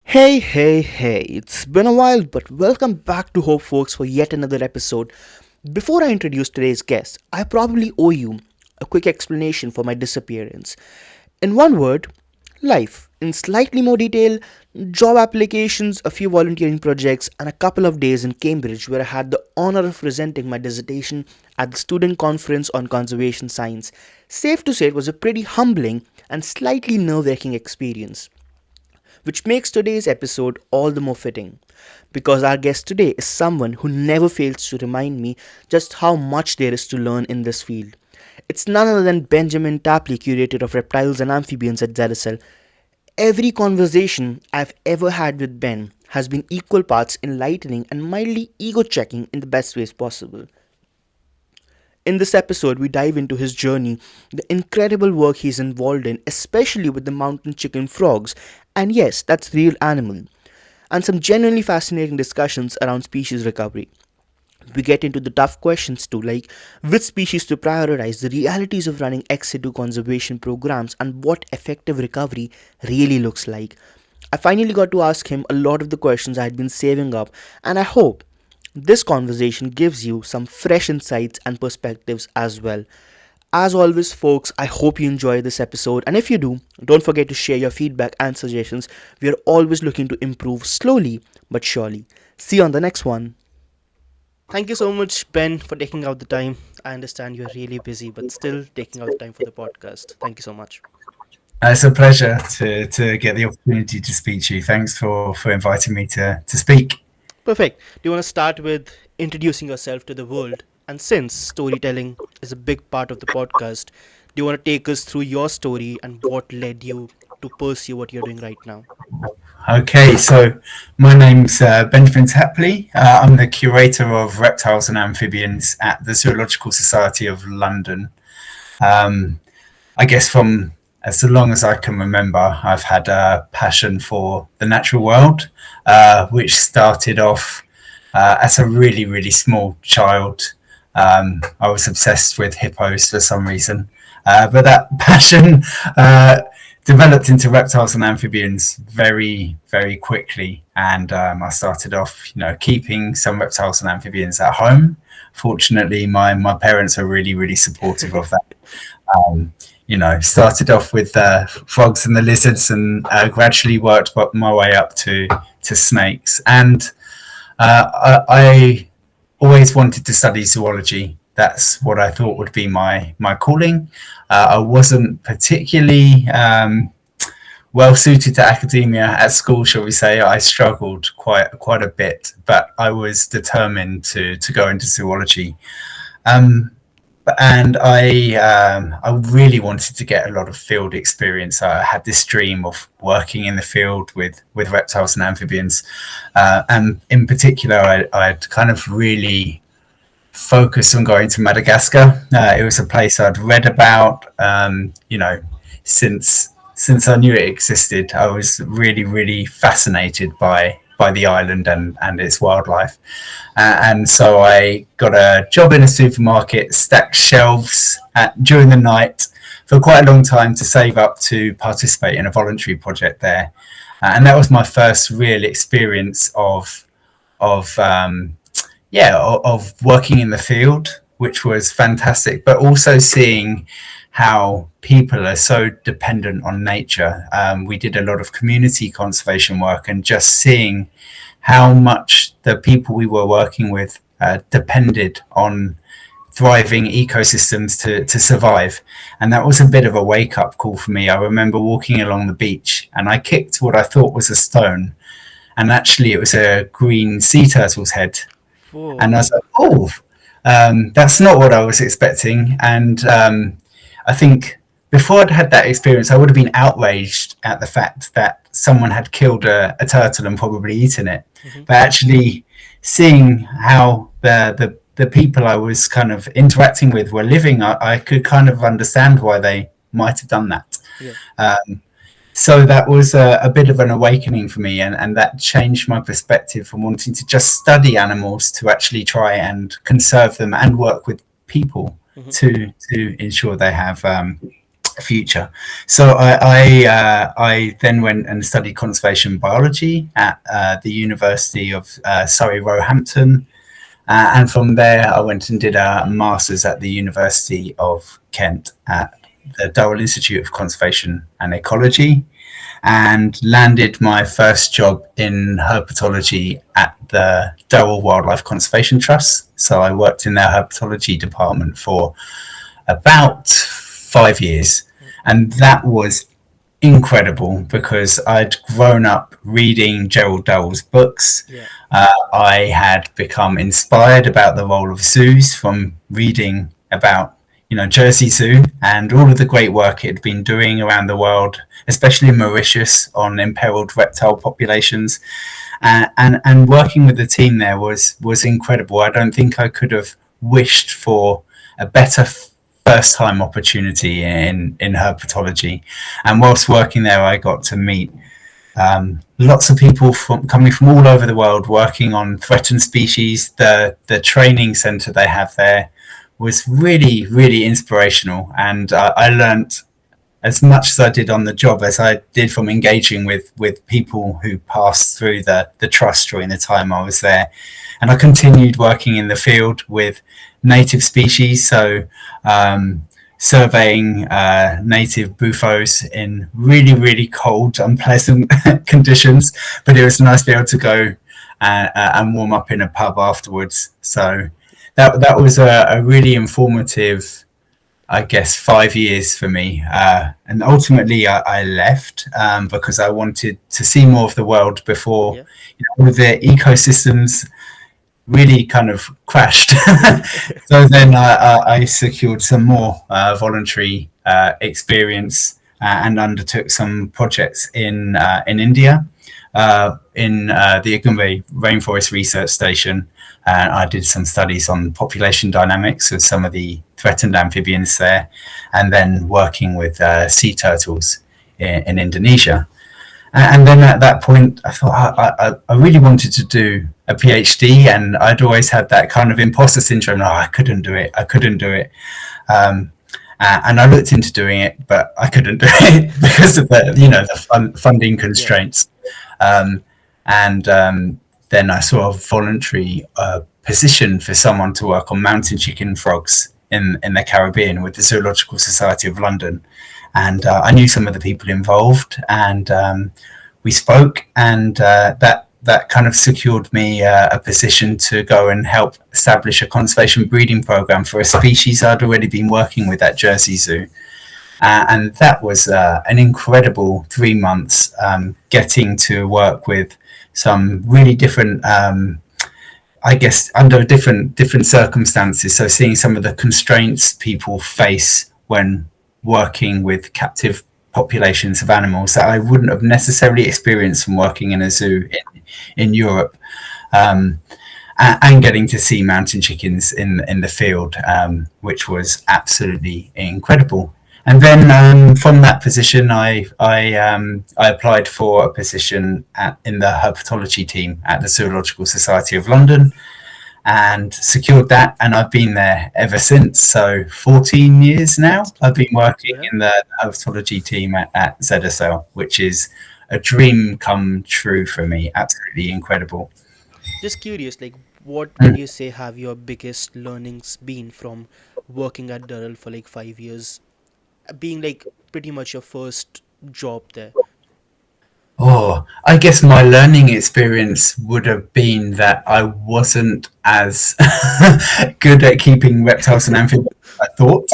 Hey, it's been a while, but welcome back to Hope Folks for yet another episode. Before I introduce today's guest, I probably owe you a quick explanation for my disappearance. In one word, life. In slightly more detail, job applications, a few volunteering projects, and a couple of days in Cambridge where I had the honor of presenting my dissertation at the Student Conference on Conservation Science. Safe to say, it was a pretty humbling and slightly nerve wracking experience, which makes today's episode all the more fitting. Because our guest today is someone who never fails to remind me just how much there is to learn in this field. It's none other than Benjamin Tapley, Curator of Reptiles and Amphibians at ZSL. Every conversation I've ever had with Ben has been equal parts enlightening and mildly ego checking in the best ways possible. In this episode, we dive into his journey, the incredible work he's involved in, especially with the mountain chicken frogs, and yes, that's real animal, and some genuinely fascinating discussions around species recovery. We get into the tough questions too, like which species to prioritize, the realities of running ex-situ conservation programs, and what effective recovery really looks like. I finally got to ask him a lot of the questions I had been saving up, and I hope this conversation gives you some fresh insights and perspectives as well. As always, folks, I hope you enjoy this episode, and if you do, don't forget to share your feedback and suggestions. We are always looking to improve slowly but surely. See you on the next one. Thank you so much, Ben, for taking out the time. I understand you're really busy, but still taking out the time for the podcast. Thank you so much. It's a pleasure to get the opportunity to speak to you. Thanks for inviting me to speak. Perfect. Do you want to start with introducing yourself to the world? And since storytelling is a big part of the podcast, do you want to take us through your story and what led you to pursue what you're doing right now? Okay, so my name's Benjamin Tapley. I'm the curator of reptiles and amphibians at the Zoological Society of London. Um, I guess from as long as I can remember, I've had a passion for the natural world, which started off as a really small child. I was obsessed with hippos for some reason, but that passion developed into reptiles and amphibians very quickly. And I started off, keeping some reptiles and amphibians at home. Fortunately, my parents are really supportive of that. Um, Started off with frogs and the lizards, and gradually worked my way up to snakes. And I always wanted to study zoology. That's what I thought would be my calling. I wasn't particularly well suited to academia at school, shall we say. I struggled quite a bit, but I was determined to go into zoology. Um, and I really wanted to get a lot of field experience. I had this dream of working in the field with reptiles and amphibians, and in particular, I'd kind of really focused on going to Madagascar. It was a place I'd read about, since I knew it existed. I was really fascinated by the island and its wildlife. And so I got a job in a supermarket, stacked shelves during the night for quite a long time to save up to participate in a voluntary project there. And that was my first real experience of working in the field, which was fantastic, but also seeing how people are so dependent on nature. We did a lot of community conservation work, and just seeing how much the people we were working with depended on thriving ecosystems to survive. And that was a bit of a wake up call for me. I remember walking along the beach and I kicked what I thought was a stone. And actually, it was a green sea turtle's head. And I Whoa. was like, oh, that's not what I was expecting. And I think before I'd had that experience, I would have been outraged at the fact that someone had killed a turtle and probably eaten it. Hmm. But actually seeing how the people I was kind of interacting with were living, I could kind of understand why they might have done that. Yeah. Um, so that was a bit of an awakening for me, and that changed my perspective from wanting to just study animals to actually try and conserve them and work with people Hmm. to ensure they have future. So I then went and studied conservation biology at the University of Surrey Roehampton, and from there I went and did a master's at the University of Kent at the Durrell Institute of Conservation and Ecology, and landed my first job in herpetology at the Durrell Wildlife Conservation Trust. So I worked in their herpetology department for about 5 years. And that was incredible because I'd grown up reading Gerald Durrell's books. Yeah. I had become inspired about the role of zoos from reading about, Jersey Zoo and all of the great work it had been doing around the world, especially in Mauritius on imperiled reptile populations. And working with the team there was incredible. I don't think I could have wished for a better first time opportunity in herpetology. And whilst working there, I got to meet lots of people coming from all over the world working on threatened species. The training centre they have there was really, really inspirational. And I learnt as much as I did on the job as I did from engaging with people who passed through the trust during the time I was there. And I continued working in the field with native species, so surveying native buffos in really, really cold, unpleasant conditions. But it was nice to be able to go and warm up in a pub afterwards. So that was a really informative, I guess, 5 years for me. And ultimately I left because I wanted to see more of the world before Yeah. all of the ecosystems really kind of crashed. So then I secured some more voluntary experience and undertook some projects in India, in the Agumbe Rainforest Research Station. And I did some studies on population dynamics of some of the threatened amphibians there, and then working with sea turtles in Indonesia. And then at that point, I thought I really wanted to do a PhD, and I'd always had that kind of imposter syndrome. Oh, I couldn't do it. I couldn't do it. And I looked into doing it, but I couldn't do it because of the funding Yeah. constraints. And then I saw a voluntary position for someone to work on mountain chicken frogs in the Caribbean with the Zoological Society of London. And I knew some of the people involved, and we spoke, and that kind of secured me a position to go and help establish a conservation breeding program for a species I'd already been working with at Jersey Zoo. And that was an incredible 3 months, getting to work with some really different, I guess, under different circumstances. So seeing some of the constraints people face when working with captive populations of animals that I wouldn't have necessarily experienced from working in a zoo in Europe, and getting to see mountain chickens in the field, which was absolutely incredible. And then from that position, I applied for a position in the herpetology team at the Zoological Society of London, and secured that, and I've been there ever since. So 14 years now I've been working Yeah. in the herpetology team at ZSL, which is a dream come true for me. Absolutely incredible. Just curious, like, what would you say have your biggest learnings been from working at Durrell for like 5 years, being like pretty much your first job there? Oh, I guess my learning experience would have been that I wasn't as good at keeping reptiles and amphibians as I thought.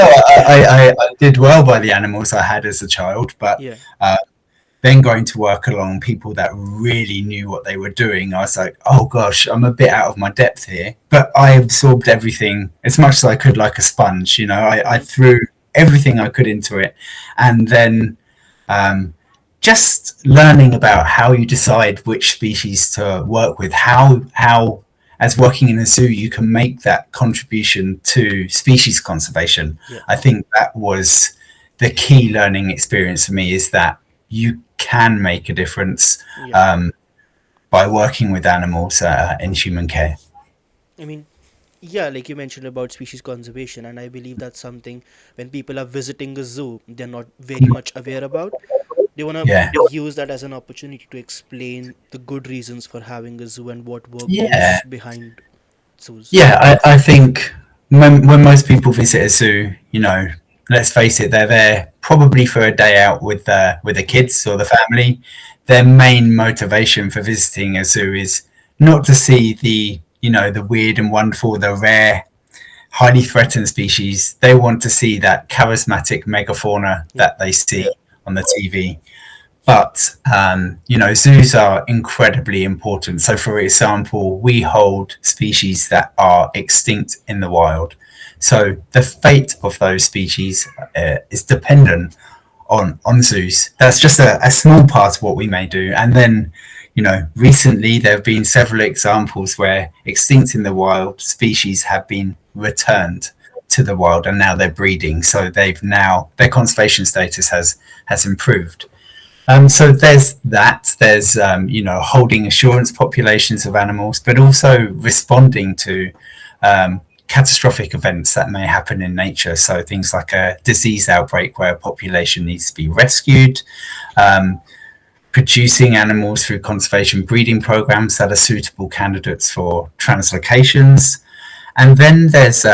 I did well by the animals I had as a child, but Yeah. uh, then going to work along people that really knew what they were doing, I was like, oh gosh, I'm a bit out of my depth here. But I absorbed everything as much as I could like a sponge. I Mm-hmm. threw everything I could into it. And then um, just learning about how you decide which species to work with, how as working in a zoo you can make that contribution to species conservation. Yeah. I think that was the key learning experience for me, is that you can make a difference Yeah. by working with animals in human care. I mean, Yeah, like you mentioned about species conservation, and I believe that's something when people are visiting a zoo, they're not very much aware about. They want to Yeah, use that as an opportunity to explain the good reasons for having a zoo and what work yeah, goes behind zoos. yeah. I think when most people visit a zoo, let's face it, they're there probably for a day out with the Hmm. kids or the family. Their main motivation for visiting a zoo is not to see the weird and wonderful, the rare, highly threatened species. They want to see that charismatic megafauna Yep. that they see on the TV. But zoos are incredibly important. So, for example, we hold species that are extinct in the wild. So the fate of those species is dependent on zoos. That's just a small part of what we may do. And then, recently there have been several examples where extinct in the wild species have been returned to the wild and now they're breeding. So they've now their conservation status has improved. So there's that. There's holding assurance populations of animals, but also responding to catastrophic events that may happen in nature. So things like a disease outbreak where a population needs to be rescued, um, producing animals through conservation breeding programs that are suitable candidates for translocations, and then there's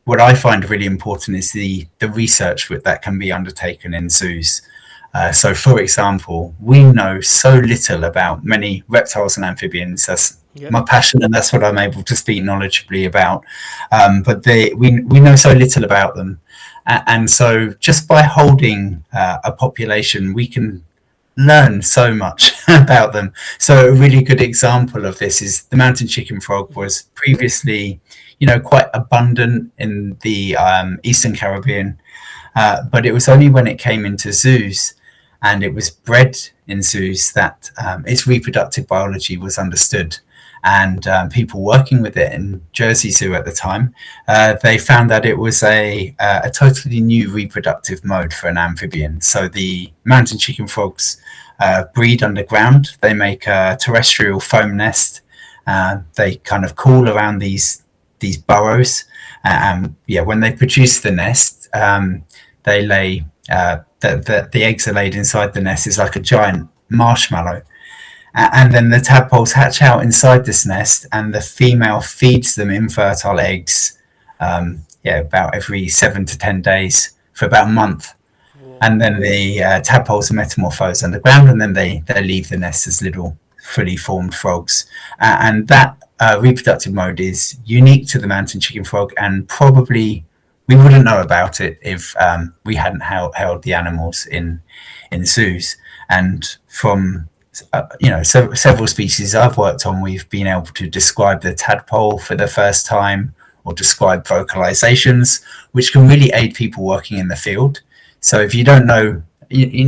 what I find really important is the research that can be undertaken in zoos. So, for example, we know so little about many reptiles and amphibians. That's Yep. my passion, and that's what I'm able to speak knowledgeably about. But we know so little about them, and so just by holding a population, we can learn so much about them. So a really good example of this is the mountain chicken frog Hmm. was previously, quite abundant in the Eastern Caribbean, but it was only when it came into zoos and it was bred in zoos that its reproductive biology was understood. And people working with it in Jersey Zoo at the time, they found that it was a totally new reproductive mode for an amphibian. So the mountain chicken frogs breed underground. They make a terrestrial foam nest. They kind of cool around these burrows. Yeah, when they produce the nest, they lay the eggs are laid inside the nest is like a giant marshmallow, and then the tadpoles hatch out inside this nest, and the female feeds them infertile eggs. Yeah, about every 7 to 10 days for about a month, Whoa. and then the tadpoles are metamorphosed underground, and then they leave the nest as little fully formed frogs, and that reproductive mode is unique to the mountain chicken frog, and probably we wouldn't know about it if we hadn't held the animals in zoos. And from several species I've worked on, we've been able to describe the tadpole for the first time or describe vocalizations, which can really aid people working in the field. So if you don't know,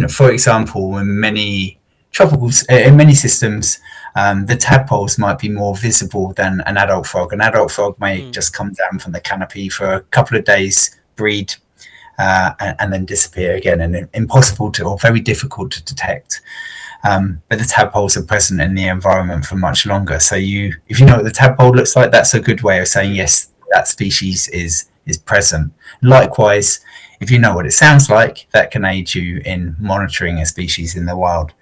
for example, in many tropicals, in many systems, the tadpoles might be more visible than an adult frog. An adult frog may Hmm. just come down from the canopy for a couple of days, breed, and then disappear again, and impossible to or very difficult to detect. But the tadpoles are present in the environment for much longer. So if you know what the tadpole looks like, that's a good way of saying Hmm. yes, that species is present. Likewise, if you know what it sounds like, that can aid you in monitoring a species in the wild.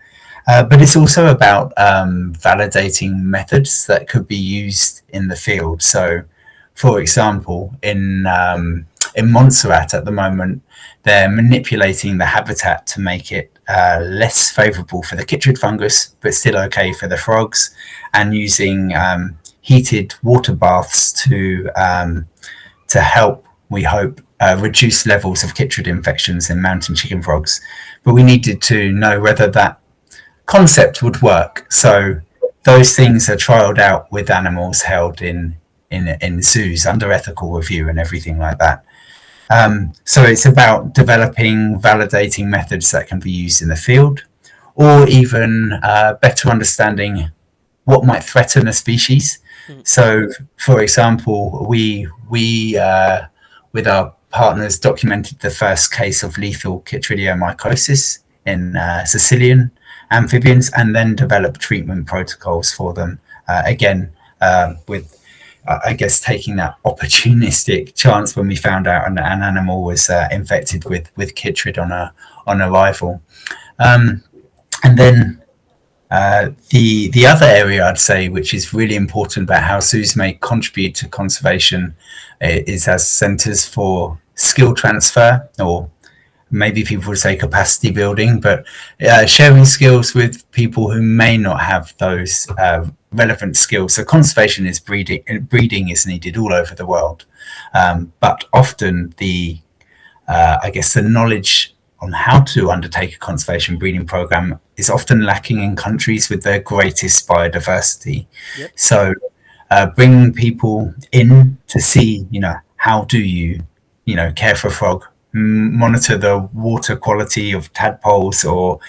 But it's also about validating methods that could be used in the field. So, for example, in Montserrat at the moment, they're manipulating the habitat to make it less favourable for the chytrid fungus, but still okay for the frogs, and using heated water baths to help, we hope, reduce levels of chytrid infections in mountain chicken frogs. But we needed to know whether that concept would work. So those things are trialed out with animals held in zoos under ethical review and everything like that. So it's about developing, validating methods that can be used in the field, or even better understanding what might threaten a species. Hmm. So, for example, we with our partners documented the first case of lethal chytridiomycosis in Sicilian amphibians, and then developed treatment protocols for them. Again, with I guess taking that opportunistic chance when we found out an animal was infected with Chytrid on arrival. And then the other area I'd say, which is really important about how zoos may contribute to conservation, is as centres for skill transfer, or maybe people would say capacity building, but sharing skills with people who may not have those relevant skills. So conservation is breeding is needed all over the world, but often I guess the knowledge on how to undertake a conservation breeding program is often lacking in countries with the greatest biodiversity. Yep. So bringing people in to see, how do you, care for a frog, monitor the water quality of tadpoles, or,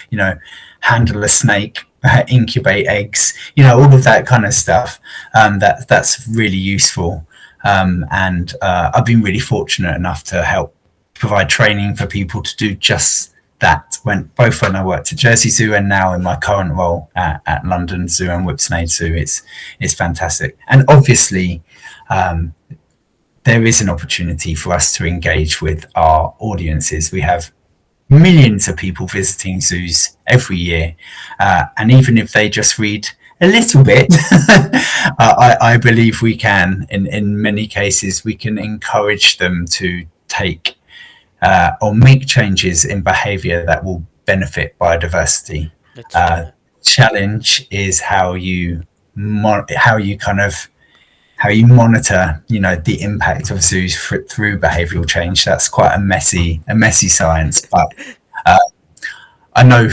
handle a snake, incubate eggs, all of that kind of stuff. That's really useful. And I've been really fortunate enough to help provide training for people to do just that, when I worked at Jersey Zoo and now in my current role at London Zoo and Whipsnade Zoo. It's fantastic. And obviously there is an opportunity for us to engage with our audiences. We have millions of people visiting zoos every year, and even if they just read a little bit, I believe we can, in many cases, we can encourage them to take or make changes in behaviour that will benefit biodiversity. That's true. Challenge is how you monitor, the impact of zoos through behavioural change. That's quite a messy science, but I know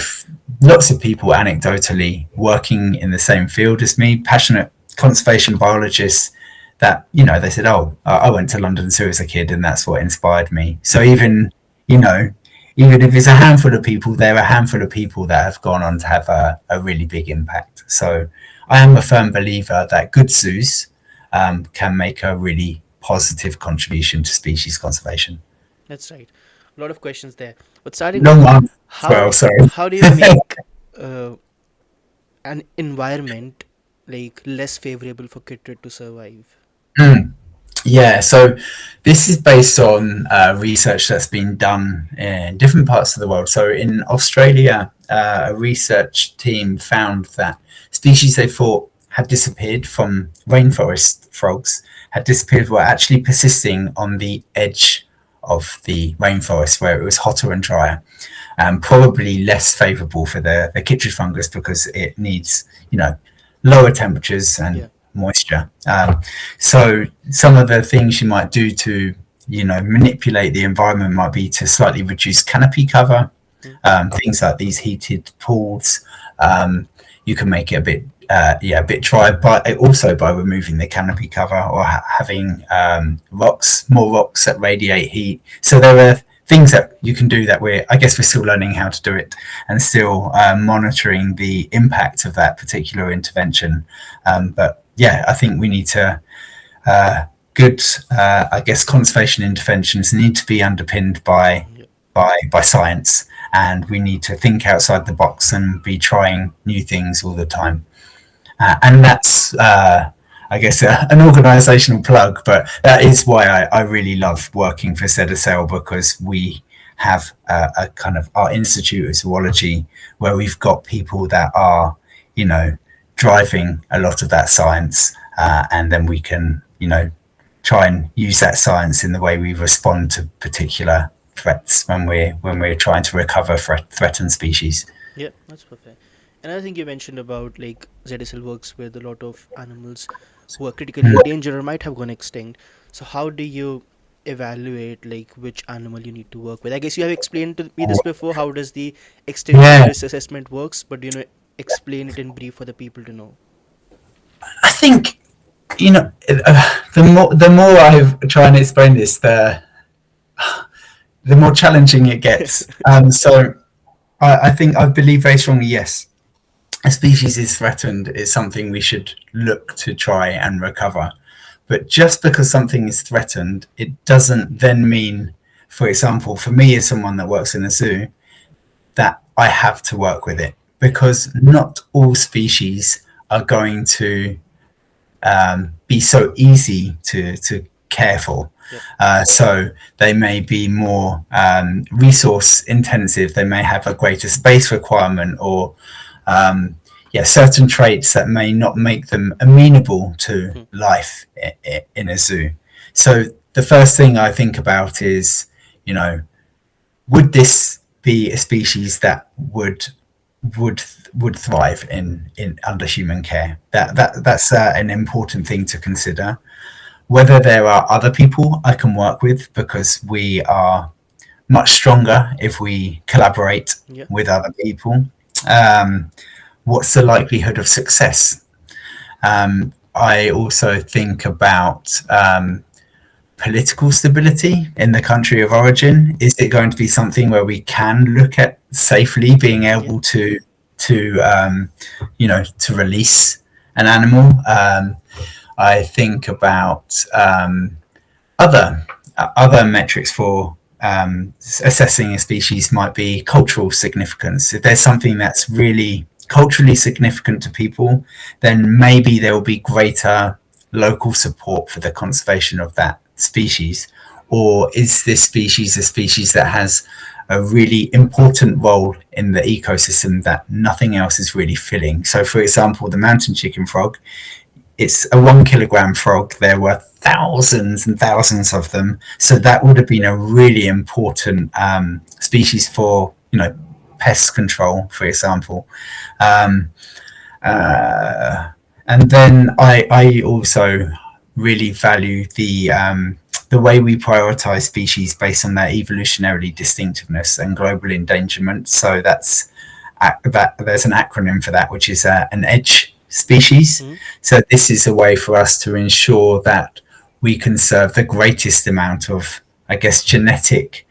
lots of people anecdotally working in the same field as me, passionate conservation biologists, that they said, "Oh, I went to London Zoo as a kid, and that's what inspired me." So even if it's a handful of people, there are a handful of people that have gone on to have a really big impact. So I am a firm believer that good zoos can make a really positive contribution to species conservation. That's right. A lot of questions there. But starting with Long answer as how well, sorry. how do you make uh, an environment like less favorable for Chytrid to survive? Yeah, so this is based on research that's been done in different parts of the world. So in Australia, a research team found that species they thought had disappeared from rainforest frogs had disappeared, were actually persisting on the edge of the rainforest where it was hotter and drier, and probably less favourable for the chytrid fungus because it needs, lower temperatures and Yeah. moisture. So some of the things you might do to, manipulate the environment might be to slightly reduce canopy cover, Mm. things like these heated pools. You can make it a bit dry, but also by removing the canopy cover, or having more rocks that radiate heat. So there are things that you can do that we're still learning how to do it, and still monitoring the impact of that particular intervention. But yeah, I think we need to good conservation interventions need to be underpinned by Yeah. science, and we need to think outside the box and be trying new things all the time. And that's an organisational plug, but that is why I really love working for Cedacel, because we have a kind of our Institute of Zoology where we've got people that are, driving a lot of that science, and then we can, try and use that science in the way we respond to particular threats when we're trying to recover threatened species. Yeah, that's perfect. And I think you mentioned about like ZSL works with a lot of animals who are critically endangered or might have gone extinct. So how do you evaluate like which animal you need to work with? I guess you have explained to me this before. How does the extinction Yeah, risk assessment works? But explain it in brief for the people to know. I think the more I try and explain this, the more challenging it gets. So I believe very strongly, yes, a species is threatened is something we should look to try and recover. But just because something is threatened, it doesn't then mean, for example, for me as someone that works in a zoo, that I have to work with it, Yeah. because not all species are going to be so easy to care for. Yep. So they may be more resource intensive. They may have a greater space requirement, or certain traits that may not make them amenable to Hmm. life in a zoo. So the first thing I think about is, you know, would this be a species that would would thrive in under human care? That's an important thing to consider. Whether there are other people I can work with, because we are much stronger if we collaborate Yeah. with other people. Um, what's the likelihood of success? I also think about political stability in the country of origin. Is it going to be something where we can look at safely being Yeah. able to to release an animal? I think about other other metrics for assessing a species might be cultural significance. If there's something that's really culturally significant to people, then maybe there will be greater local support for the conservation of that species. Or is this species a species that has a really important role in the ecosystem that nothing else is really filling? So, for example, the mountain chicken frog, it's a 1 kilogram frog. There were thousands and thousands of them. So that would have been a really important species for, pest control, for example. Um, and then I also really value the way we prioritize species based on their evolutionarily distinctiveness and global endangerment. So that there's an acronym for that, which is an EDGE species. Hmm. So this is a way for us to ensure that we conserve the greatest amount of, I guess, genetic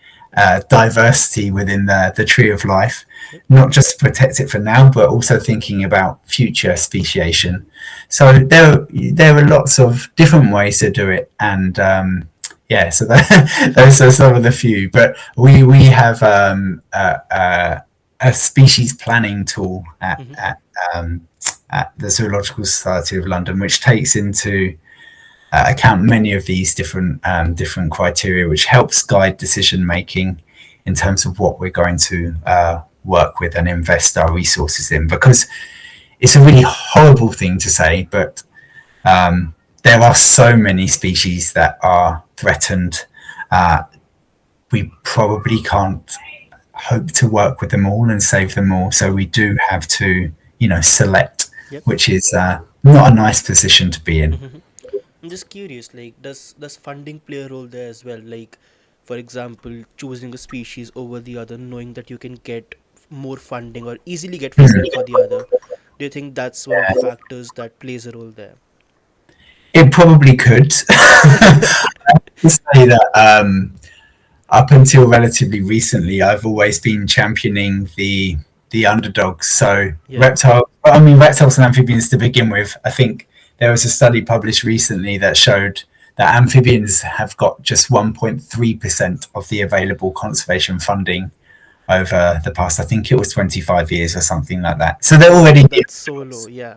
diversity within the tree of life, Yep. not just protect it for now, but also thinking about future speciation. So there are lots of different ways to do it, and so those are some of the few. But we have a species planning tool Hmm. at the Zoological Society of London, which takes into account many of these different criteria, which helps guide decision making in terms of what we're going to work with and invest our resources in. Because it's a really horrible thing to say, but there are so many species that are threatened. Uh, we probably can't hope to work with them all and save them all. So we do have to, select, Yep. which is not a nice position to be in. Hmm. I'm just curious, like, does funding play a role there as well? Like, for example, choosing a species over the other, knowing that you can get more funding or easily get funding for the other. Do you think that's one of the factors that plays a role there? It probably could. To say that up until relatively recently, I've always been championing the underdogs. So Yeah. reptiles and amphibians to begin with. I think there was a study published recently that showed that amphibians have got just 1.3% of the available conservation funding over the past, I think it was 25 years or something like that. So they're already the That's so low. underdogs. Yeah.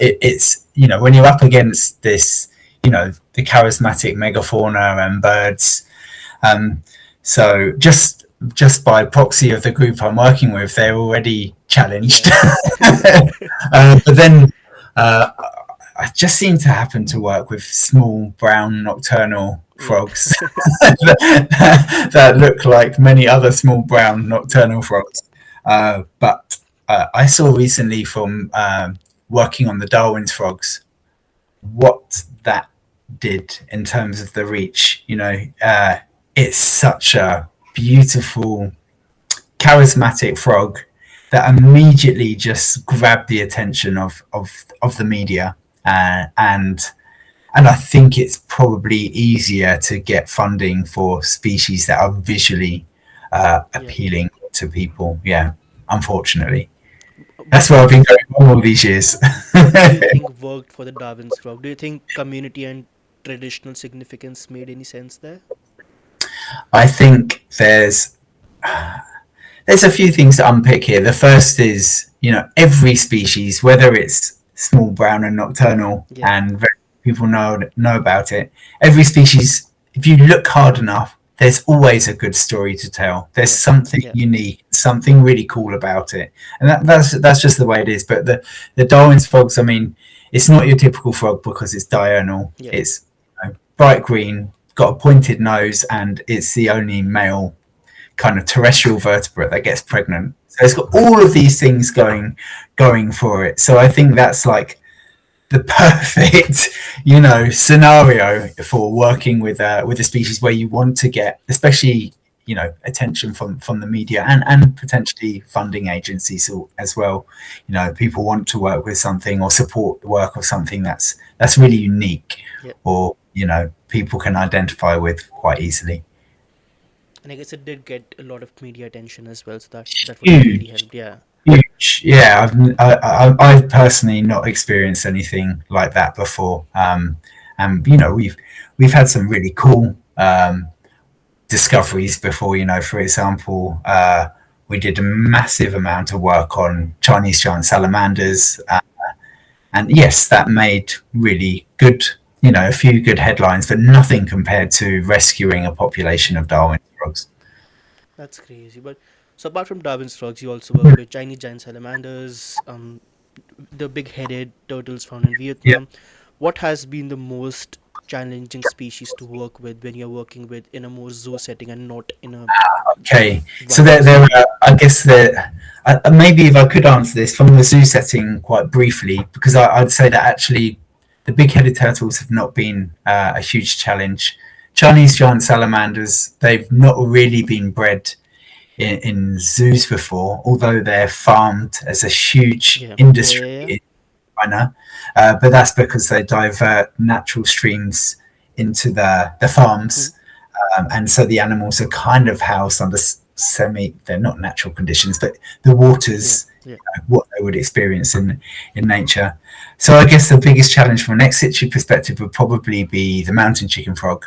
It's when you're up against this, the charismatic megafauna and birds. Um, so just by proxy of the group I'm working with, they're already challenged. Yeah. But then uh, I just seem to happen to work with small brown nocturnal Yeah. frogs that look like many other small brown nocturnal frogs. But I saw recently from working on the Darwin's frogs what that did in terms of the reach. It's such a beautiful, charismatic frog that immediately just grabbed the attention of the media, and I think it's probably easier to get funding for species that are visually Yeah. appealing to people. Yeah, unfortunately, that's But where I've been going all these years. what do you think worked for the Darwin's frog? Do you think community and traditional significance made any sense there? I think there's a few things to unpick here. The first is, every species, whether it's small brown and nocturnal Yeah. and very people know about it. Every species, if you look hard enough, there's always a good story to tell. There's Yeah, something yeah, unique, something really cool about it, and that's just the way it is. But the Darwin's frogs, I mean, it's not your typical frog because it's diurnal. yeah, It's bright green, got a pointed nose, and it's the only male kind of terrestrial vertebrate that gets pregnant. So it's got all of these things going for it. So I think that's like the perfect, scenario for working with a species where you want to get, especially attention from the media and potentially funding agencies as well. People want to work with something or support the work of something that's really unique, yeah. or people can identify with quite easily. And I guess it did get a lot of media attention as well, so that would have really Huge. helped. Yeah, Huge, yeah. I've personally not experienced anything like that before, and we've had some really cool discoveries before. For example, we did a massive amount of work on Chinese giant salamanders, and yes, that made really good, a few good headlines, but nothing compared to rescuing a population of Darwin frogs. that's crazy. But so apart from Darwin's frogs, you also work with Chinese giant salamanders, the big-headed turtles found in Yeah. Vietnam. What has been the most challenging species to work with when you're working with in a more zoo setting and not in a Okay, so wild setting? I guess that maybe if I could answer this from the zoo setting quite briefly, because I'd say that actually the big-headed turtles have not been a huge challenge. Chinese giant salamanders, they've not really been bred in zoos before, although they're farmed as a huge Yeah, yeah, industry yeah, yeah. in China. But that's because they divert natural streams into the Mm, farms, and so the animals are kind of housed under they're not natural conditions, but the yeah, waters, yeah, what they would experience in nature. So I guess the biggest challenge from an ex-situ perspective would probably be the mountain chicken frog.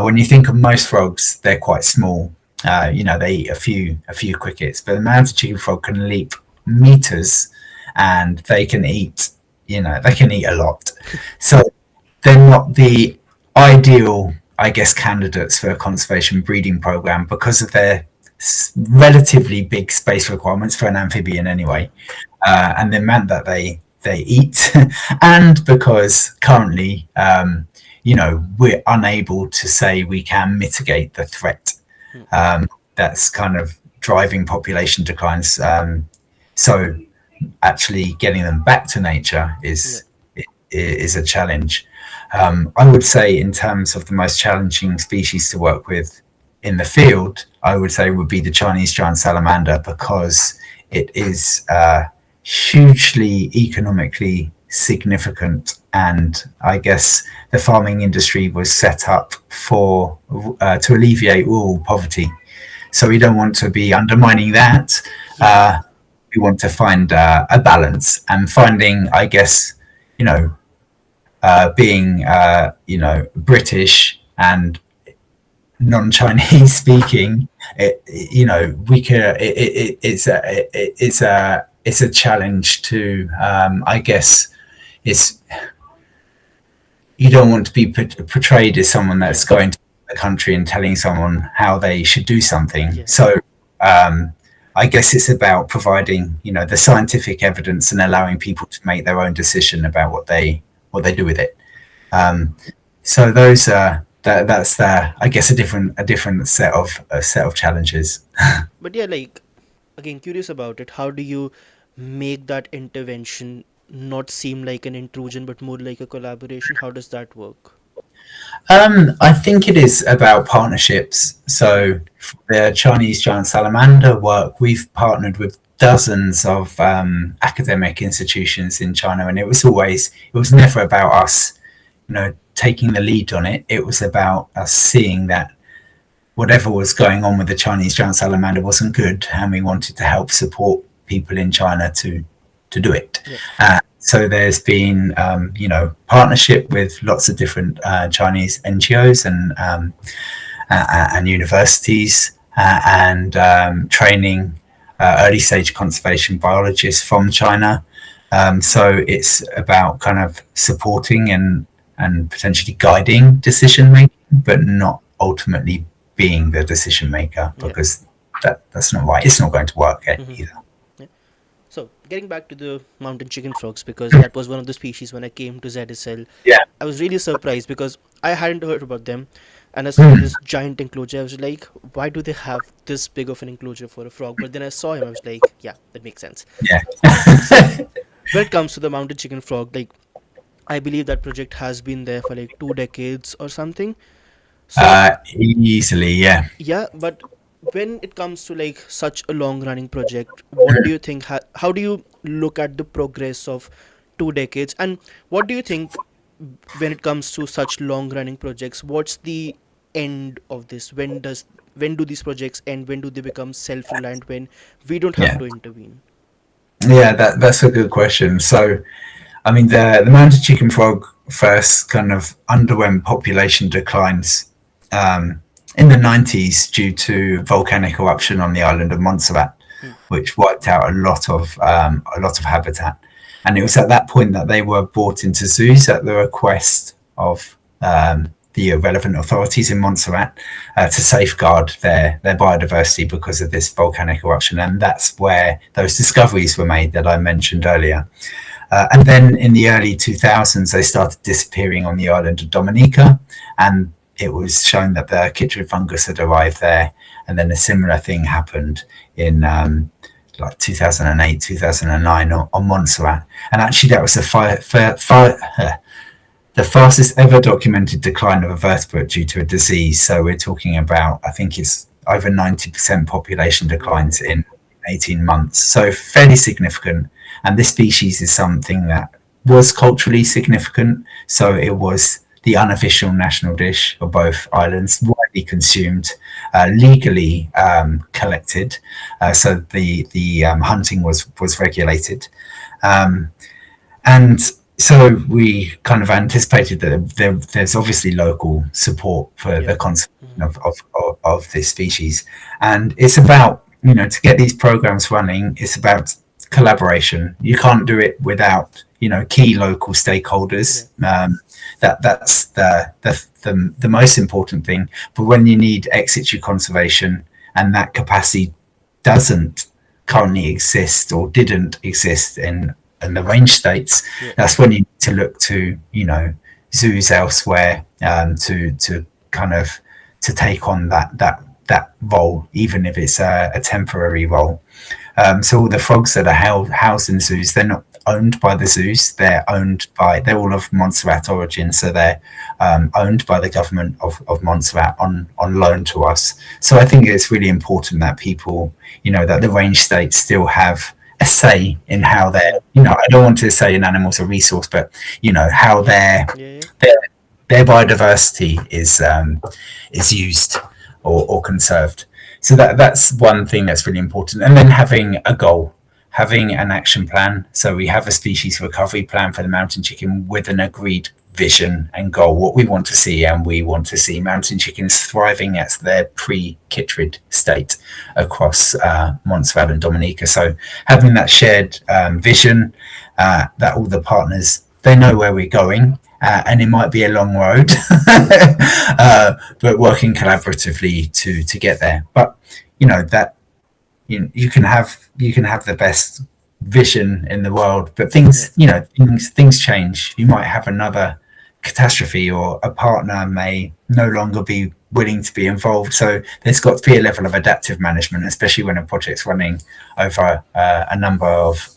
When you think of most frogs, they're quite small. They eat a few crickets, but the mountain chicken frog can leap meters, and they can eat a lot. So they're not the ideal, I guess, candidates for a conservation breeding program because of their relatively big space requirements for an amphibian anyway, and the amount that they eat, and because currently, we're unable to say we can mitigate the threat mm, that's kind of driving population declines. So actually getting them back to nature yeah, is a challenge. I would say, in terms of the most challenging species to work with in the field, I would say would be the Chinese giant salamander, because it is hugely economically significant, and I guess the farming industry was set up for to alleviate rural poverty. So we don't want to be undermining that. yeah, Uh, we want to find a balance, and finding, I guess, you know, being British and non-Chinese speaking, we can. It's a challenge to. I guess it's you don't want to be portrayed as someone that's yeah, going to the country and telling someone how they should do something. yeah. So um, I guess it's about providing, the scientific evidence and allowing people to make their own decision about what they do with it. Um, so those that's I guess a different set of challenges. But yeah, like again, curious about it. How do you make that intervention not seem like an intrusion but more like a collaboration? How does that work? I think it is about partnerships. Okay. So for the Chinese giant salamander work, we've partnered with dozens of academic institutions in China, and it was never about us, taking the lead on it. It was about us seeing that whatever was going on with the Chinese giant salamander wasn't good, and we wanted to help support people in China to do it. Yeah. So there's been, partnership with lots of different Chinese NGOs and universities, and training early stage conservation biologists from China. So it's about kind of supporting and potentially guiding decision making, but not ultimately being the decision maker, Yeah. because that's not right. It's not going to work Hmm. either. Yeah. So, getting back to the mountain chicken frogs, because that was one of the species when I came to ZSL, Yeah. I was really surprised because I hadn't heard about them. And I saw Mm. this giant enclosure. I was like, why do they have this big of an enclosure for a frog? But then I saw him. I was like, yeah, that makes sense. Yeah. So, when it comes to the mountain chicken frog, like, I believe that project has been there for like 2 decades or something. So, Easily, yeah. yeah, but when it comes to like such a long running project, what do you think? How do you look at the progress of 2 decades? And what do you think when it comes to such long running projects? What's the end of this? When do these projects end? When do they become self reliant? When we don't have Yeah. to intervene? Yeah, that's a good question. So, I mean, the mountain chicken frog first kind of underwent population declines um, in the 90s due to volcanic eruption on the island of Montserrat, Hmm. which wiped out a lot of habitat. And it was at that point that they were brought into zoos at the request of the relevant authorities in Montserrat to safeguard their biodiversity because of this volcanic eruption. And that's where those discoveries were made that I mentioned earlier. And then in the early 2000s, they started disappearing on the island of Dominica, and it was shown that the Chytrid fungus had arrived there. And then a similar thing happened in like 2008, 2009 on Montserrat. And actually, that was the fastest ever documented decline of a vertebrate due to a disease. So we're talking about, I think it's over 90% population Wow. declines in 18 months. So fairly significant. And this species is something that was culturally significant. So it was the unofficial national dish of both islands, widely consumed, legally collected. So the hunting was regulated. Um, and so we kind of anticipated that there's obviously local support for Yeah. the conservation Hmm. of this species. And it's about, to get these programs running, it's about collaboration. You can't do it without, key local Yeah. stakeholders. That's the most important thing. But when you need ex situ conservation and that capacity doesn't currently exist or didn't exist in the range states, Yeah. that's when you need to look to zoos elsewhere to kind of to take on that role, even if it's a temporary role. So all the frogs that are housed in zoos, they're not owned by the zoos. They're all of Montserrat origin, so they're owned by the government of Montserrat on loan to us. So I think it's really important that people, that the range states still have a say in how Hmm. I don't want to say an animal's a resource, but how Yeah. Yeah. Yeah. their their biodiversity is used or conserved. So that's one thing that's really important. And then having a goal, having an action plan. So we have a species recovery plan for the mountain chicken with an agreed vision and goal, what we want to see, and we want to see mountain chickens thriving at their pre-Chytrid state across Montserrat and Dominica. So having that shared vision, that all the partners, they know where we're going, and it might be a long road, but working collaboratively to get there. But that you can have the best vision in the world, but Yeah. things change. You might have another catastrophe, or a partner may no longer be willing to be involved. So there's got to be a level of adaptive management, especially when a project's running over a number of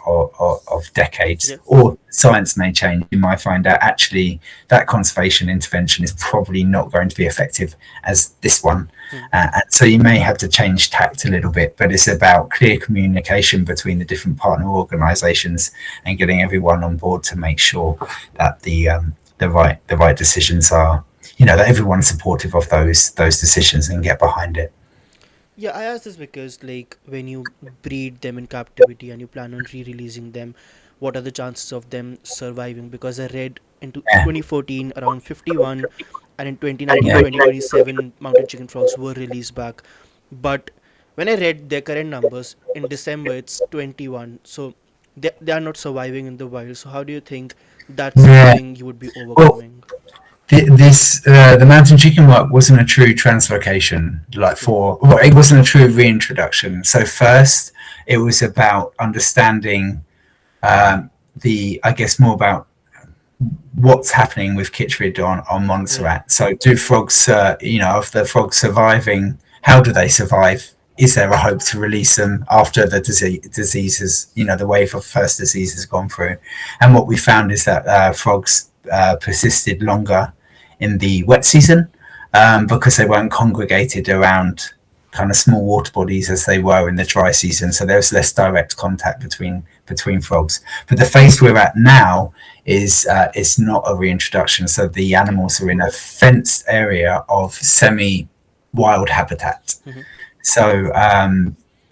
decades. Yeah. Or science may change. You might find out actually that conservation intervention is probably not going to be effective as this one. Hmm. And so you may have to change tact a little bit, but it's about clear communication between the different partner organisations and getting everyone on board to make sure that the right decisions are, that everyone's supportive of those decisions and get behind it. Yeah, I asked this because, like, when you breed them in captivity and you plan on re-releasing them, what are the chances of them surviving? Because I read into in Yeah, 2014 around 51, and in 2019 yeah, 2027 mountain chicken frogs were released back. But when I read their current numbers in December, it's 21. So they are not surviving in the wild. So how do you think? that's Yeah. something you would be Well, overcoming. the mountain chicken work wasn't a true translocation, like Okay. it wasn't a true reintroduction. So first, it was about understanding I guess more about what's happening with Chytrid on Right. Montserrat. So do frogs, of the frogs surviving, how do they survive? Is there a hope to release them after the diseases, the wave of first disease has gone through? And what we found is that frogs persisted longer in the wet season because they weren't congregated around kind of small water bodies as they were in the dry season. So there was less direct contact between frogs. But the phase we're at now is it's not a reintroduction. So the Okay. animals are in a fenced area of semi-wild habitat. Hmm. So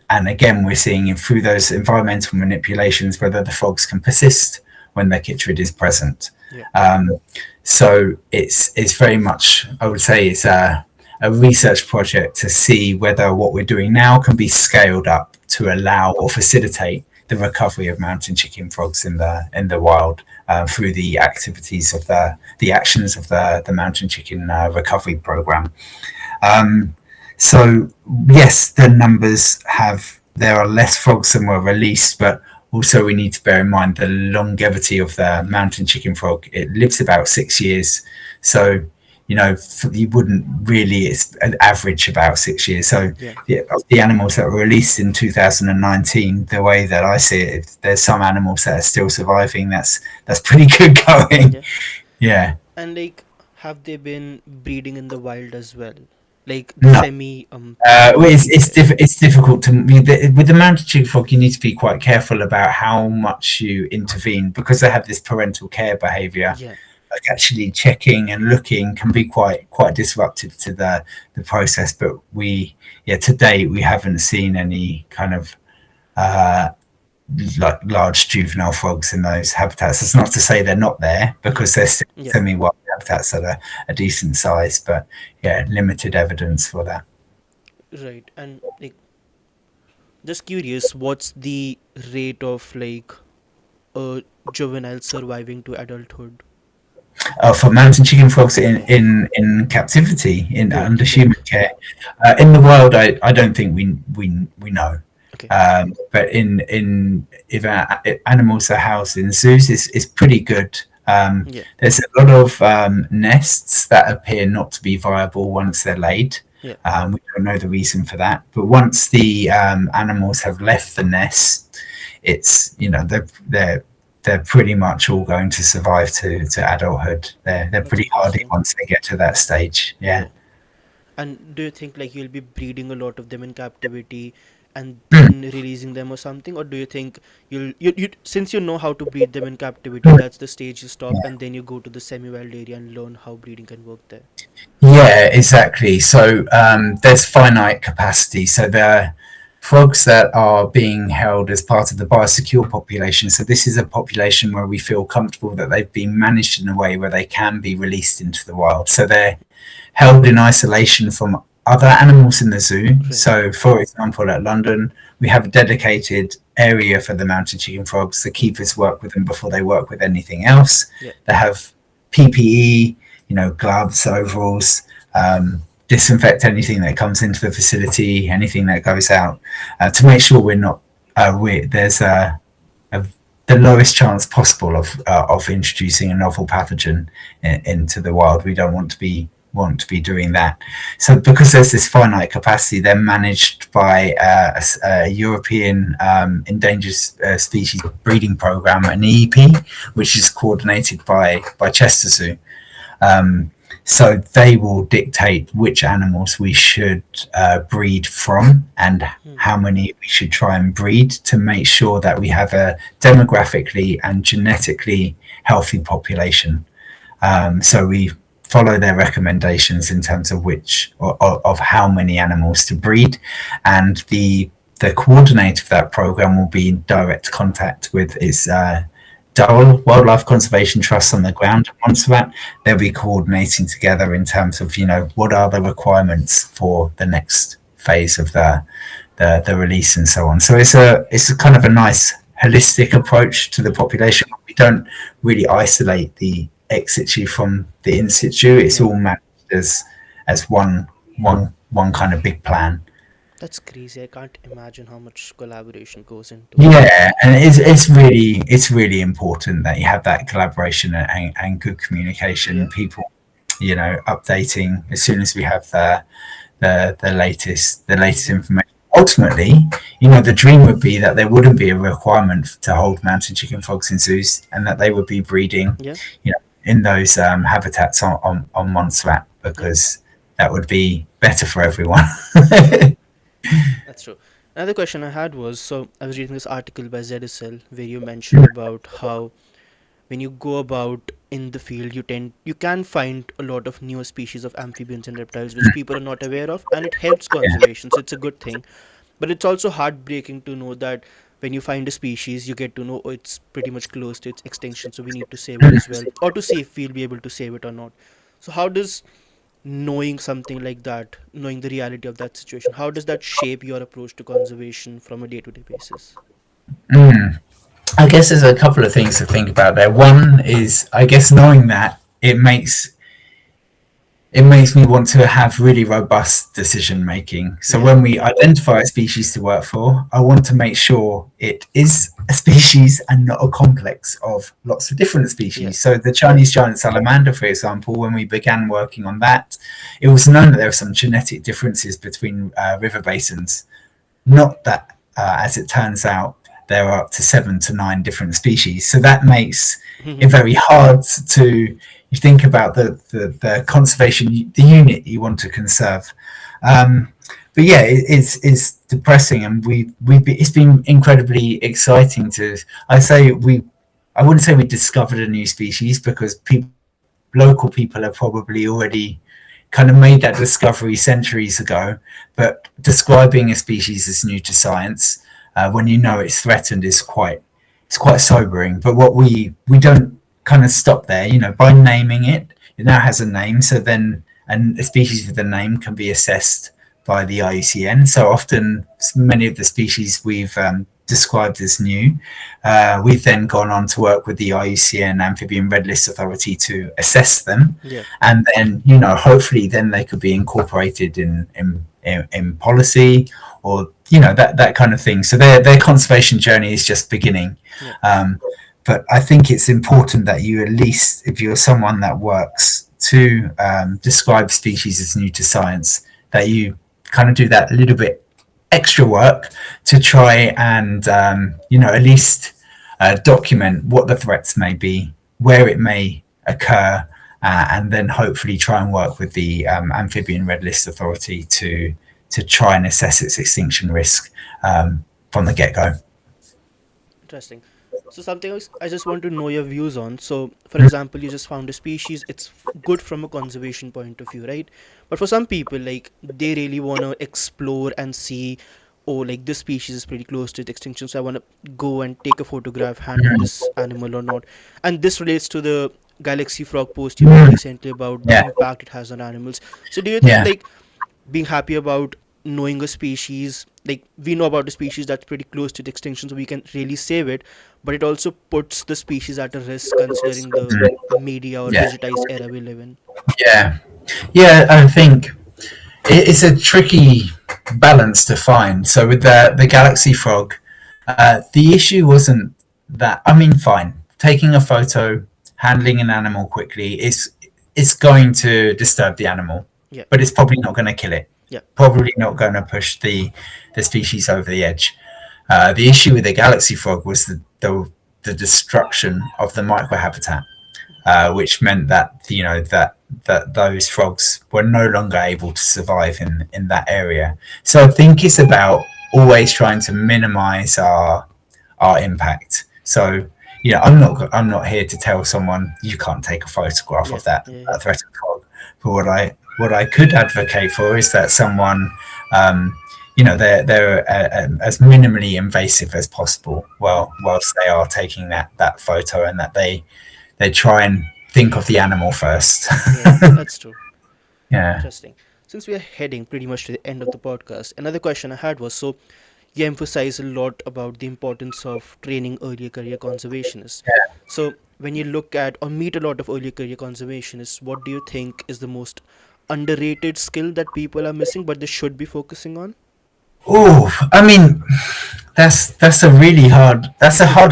and again, we're seeing through those environmental manipulations whether the frogs can persist when the chytrid is present. Yeah. Um, so it's very much, I would say, it's a research project to see whether what we're doing now can be scaled up to allow or facilitate the recovery of mountain chicken frogs in the wild through the activities of the actions of the mountain chicken recovery program. Um, so yes, the numbers there are less frogs than were released, but also we need to bear in mind the longevity of the mountain chicken frog. It lives about 6 years, so you wouldn't really, it's an average about 6 years. So Yeah. of the animals that were released in 2019, the way that I see it, if there's some animals that are still surviving, that's pretty good going. Yeah. Yeah. And like, have they been breeding in the wild as well? Like the No. semi PPE there. It's difficult to with the mountain chicken frog. You need to be quite careful about how much you intervene because they have this parental care behaviour. Yeah. Like actually checking and looking can be quite disruptive to the process. But to date we haven't seen any kind of uh, like large juvenile frogs in those habitats. That's not to say they're not there Hmm. because they're still Yeah. semi-wild habitats that are a decent size, but yeah, limited evidence for that. Right. And like, just curious, what's the rate of like a juvenile surviving to adulthood? For mountain chicken frogs in Yeah. in captivity in Right. under Like. human care. In the wild, I don't think we know. Okay. But in if animals are housed in zoos, it's pretty good. Yeah. There's a lot of nests that appear not to be viable once they're laid. Yeah. We don't know the reason for that, but once the animals have left the nest, it's they're pretty much all going to survive to adulthood. They're That's pretty hardy interesting. once they get to that stage. Yeah. Yeah. And do you think like you'll be breeding a lot of them in captivity and then releasing them or something, or do you think you since you know how to breed them in captivity, that's the stage you stop and then you go to the semi-wild area and learn how breeding can work there? Yeah, exactly. So there's finite capacity. So the frogs that are being held as part of the biosecure population. So this is a population where we feel comfortable that they've been managed in a way where they can be released into the wild. So they're held in isolation from other animals in the zoo. Right. So, for example, at London, we have a dedicated area for the mountain chicken frogs. The keepers work with them before they work with anything else. Yeah. They have PPE, gloves, overalls, disinfect anything that comes into the facility, anything that goes out, to make sure we're not there's a the lowest chance possible of introducing a novel pathogen into the wild. We don't want to be doing that. So because there's this finite capacity, they're managed by a European endangered species breeding program, an EEP, which is coordinated by Chester Zoo. Um, so they will dictate which animals we should breed from and Hmm. how many we should try and breed to make sure that we have a demographically and genetically healthy population. So we follow their recommendations in terms of of how many animals to breed, and the coordinator of that program will be in direct contact with its Durrell Wildlife Conservation Trust on the ground at Montserrat. They'll be coordinating together in terms of what are the requirements for the next phase of the release and so on. So it's a kind of a nice holistic approach to the Mm-hmm. population. We don't really isolate the ex situ from the in situ. It's Yeah. all managed as one kind of big plan. That's crazy. I can't imagine how much collaboration goes into it. Yeah, and it's really important that you have that collaboration and good communication. Yeah. People, updating as soon as we have the latest Mm-hmm. information. Ultimately, the dream would be that there wouldn't be a requirement to hold mountain chicken frogs in zoos, and that they would be breeding, Yeah. in those habitats on Montserrat, Yeah. because that would be better for everyone. That's true. Another question I had was, so I was reading this article by ZSL where you mentioned about how when you go about in the field, you can find a lot of newer species of amphibians and reptiles which people are not aware of, and it helps Yeah. conservation. So it's a good thing. But it's also heartbreaking to know that when you find a species, you get to know, oh, it's pretty much close to its extinction, so we need to save it as well, or to see if we'll be able to save it or not. So how does knowing something like that, knowing the reality of that situation, how does that shape your approach to conservation from a day-to-day basis? Mm. I guess there's a couple of things to think about there. One is, I guess, knowing that it makes me want to have really robust decision making. So Yeah. when we identify a species to work for, I want to make sure it is a species and not a complex of lots of different Yeah. species. So the Chinese giant salamander, for example, when we began working on that, it was known that there were some genetic differences between river basins. Not that, as it turns out, there are up to 7 to 9 different species. So that makes it Hmm. very hard to you think about the conservation, the unit you want to conserve. Um, but yeah, it's depressing, and it's been incredibly exciting to. I wouldn't say we discovered a new species, because local people have probably already kind of made that discovery centuries ago. But describing a species as new to science, when you know it's threatened, it's quite sobering. But what we don't kind of stop there. By naming it, it now has a name. So then, and a species with a name can be assessed by the IUCN. So often, many of the species we've described as new, we've then gone on to work with the IUCN Amphibian Red List Authority to assess them, Yeah. and then hopefully then they could be incorporated in policy, or that kind of thing. So their conservation journey is just beginning. Yeah. Um, but I think it's important that you, at least if you're someone that works to describe species as new to science, that you kind of do that little bit extra work to try and at least document what the threats may be, where it may occur, and then hopefully try and work with the Amphibian Red List Authority to try and assess its extinction risk from the get go. Interesting. So something else I just want to know your views on. So, for example, you just found a species. It's good from a conservation point of view, right? But for some people, like they really want to explore and see, oh, like this species is pretty close to its extinction, so I want to go and take a photograph handling this animal or not. And this relates to the galaxy frog post you made recently about the Yeah, impact it has on animals. So, do you think yeah. like being happy about knowing a species, like we know about a species that's pretty close to the extinction so we can really save it, but it also puts the species at a risk considering the media or Yeah, digitized era we live in? yeah, yeah. I think it's a tricky balance to find. So with the galaxy frog, the issue wasn't that. I mean, fine, taking a photo, handling an animal quickly is it's going to disturb the animal, Yeah. but it's probably not going to kill it. Yeah. Probably not going to push the species over the edge. The issue with the galaxy frog was the destruction of the microhabitat, which meant that that those frogs were no longer able to survive in that area. So I think it's about always trying to minimise our impact. So I'm not here to tell someone you can't take a photograph Yeah. of that, Yeah. Yeah. that threatened frog. But what I could advocate for is that someone they're as minimally invasive as possible, whilst they are taking that photo, and that they try and think of the animal first. Yeah, that's true. Yeah. Interesting. Since we are heading pretty much to the end of the podcast, another question I had was, so you emphasize a lot about the importance of training earlier career conservationists. So, when you look at or meet a lot of earlier career conservationists, what do you think is the most underrated skill that people are missing but they should be focusing on? Oh, I mean, that's a really hard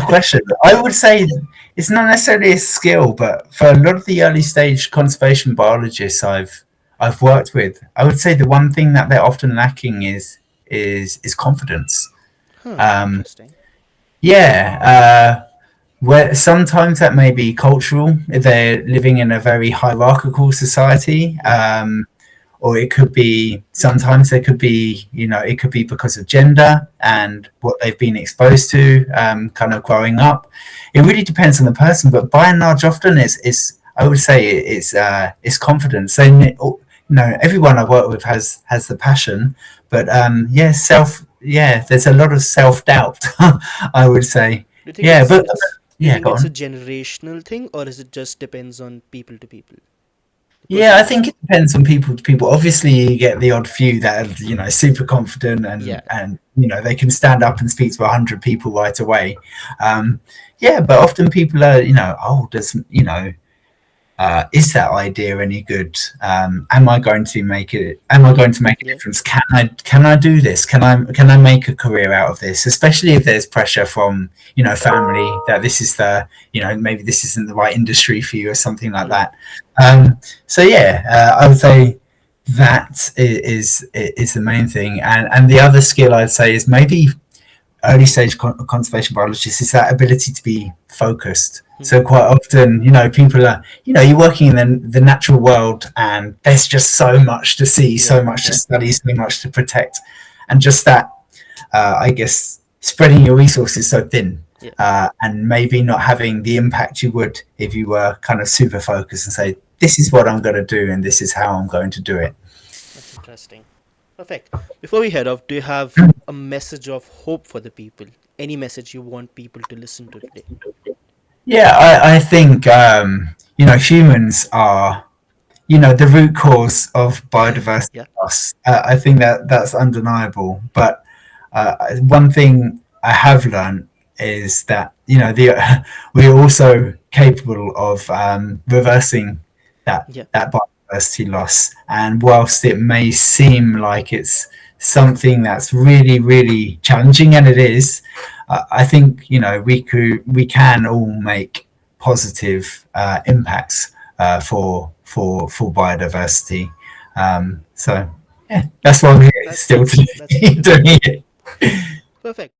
question. I would say it's not necessarily a skill, but for a lot of the early stage conservation biologists I've worked with, I would say the one thing that they're often lacking is confidence. Huh, Um, interesting. yeah, where sometimes that may be cultural if they're living in a very hierarchical society. Or it could be sometimes there could be, it could be because of gender and what they've been exposed to, kind of growing up. It really depends on the person, but by and large often it's I would say it's confidence. And everyone I work with has the passion, but there's a lot of self-doubt. I would say. Do you think Yeah, it's but it's do you yeah, think go it's a on. generational thing, or is it just depends on people to people, Yeah, person I to think person? it depends on people to people. Obviously, you get the odd few that are, super confident Yeah. and they can stand up and speak to 100 people right away. Um, yeah, but often people are, oh, does is that idea any good? Am I going to make it? Am I Mm-hmm. going to make a Yeah. difference? Can I do this? Can I make a career out of this? Especially if there's pressure from family that this is the maybe this isn't the right industry for you or something like Mm-hmm. that. So yeah, I would say that is the main thing, and the other skill I'd say is maybe early stage conservation biologists is that ability to be focused. Mm-hmm. So quite often, people are, you're working in the natural world, and there's just so much to see, Yeah. so much to study, so much to protect, and just that, I guess, spreading your resources so thin, Yeah. and maybe not having the impact you would if you were kind of super focused and say, this is what I'm going to do, and this is how I'm going to do it. That's interesting. Perfect. Before we head off, do you have a message of hope for the people? Any message you want people to listen to today? Yeah, I think humans are the root cause of biodiversity Yeah. loss. I think that's undeniable. But one thing I have learned is that we're also capable of reversing that Yeah. that biodiversity loss. And whilst it may seem like it's something that's really really challenging, and it is, I think we can all make positive impacts for biodiversity. So yeah, that's why I'm here That's still that's today that's beautiful. doing it. Perfect.